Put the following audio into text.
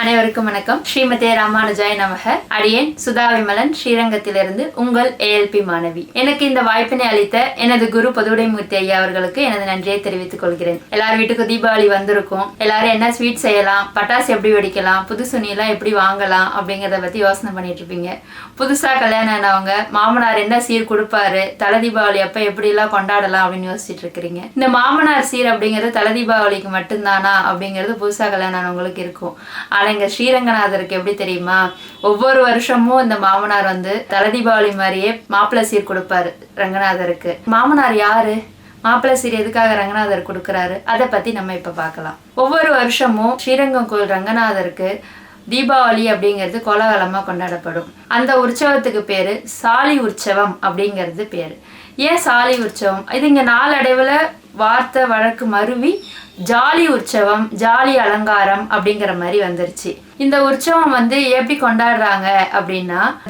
அனைவருக்கும் வணக்கம். ஸ்ரீமதே ராமானுஜாய நமக. அடியேன் சுதா விமலன், ஸ்ரீரங்கத்திலிருந்து உங்கள் ஏஎல்பி மாணவி. எனக்கு இந்த வாய்ப்பினை அளித்த எனது குரு பதுவுடைமூர்த்தி ஐயா அவர்களுக்கு எனது நன்றியை தெரிவித்துக் கொள்கிறேன். எல்லார் வீட்டுக்கும் தீபாவளி வந்திருக்கும். எல்லாரும் என்ன ஸ்வீட் செய்யலாம், பட்டாசு எப்படி வெடிக்கலாம், புது துணியெல்லாம் எப்படி வாங்கலாம் அப்படிங்கறத பத்தி யோசனை பண்ணிட்டு இருப்பீங்க. புதுசா கல்யாணம் ஆனவங்க மாமனார் என்ன சீர் கொடுப்பாரு, தலை தீபாவளி அப்ப எப்படி எல்லாம் கொண்டாடலாம் அப்படின்னு யோசிச்சுட்டு இருக்கிறீங்க. இந்த மாமனார் சீர் அப்படிங்கிறது தலை தீபாவளிக்கு மட்டும்தானா அப்படிங்கிறது புதுசா கல்யாணம் ஆனவங்களுக்கு இருக்கும். ஆனா இங்க ஸ்ரீரங்கநாதருக்கு எப்படி தெரியுமா, ஒவ்வொரு வருஷமும் இந்த மாமனார் வந்து தலை தீபாவளி மாதிரியே மாப்பிள்ளை சீர் கொடுப்பாரு ரங்கநாதருக்கு. மாமனார் யாரு, மாப்பிள்ளை சீர் எதுக்காக ரங்கநாதர் கொடுக்கறாரு, அதை பத்தி நம்ம இப்ப பார்க்கலாம். ஒவ்வொரு வருஷமும் ஸ்ரீரங்கம் கோயில் ரங்கநாதருக்கு தீபாவளி அப்படிங்கிறது கோலாகலமா கொண்டாடப்படும். அந்த உற்சவத்துக்கு பேரு சாலி உற்சவம் அப்படிங்கிறது பேரு. ஏன் சாலி உற்சவம்? இது இங்க நாளடைவுல வார்த்தை வழக்கு மருவி ஜாலி உற்சவம், ஜாலி அலங்காரம் அப்படிங்கிற மாதிரி வந்துருச்சு. இந்த உற்சவம் வந்து எப்படி கொண்டாடுறாங்க அப்படின்னா,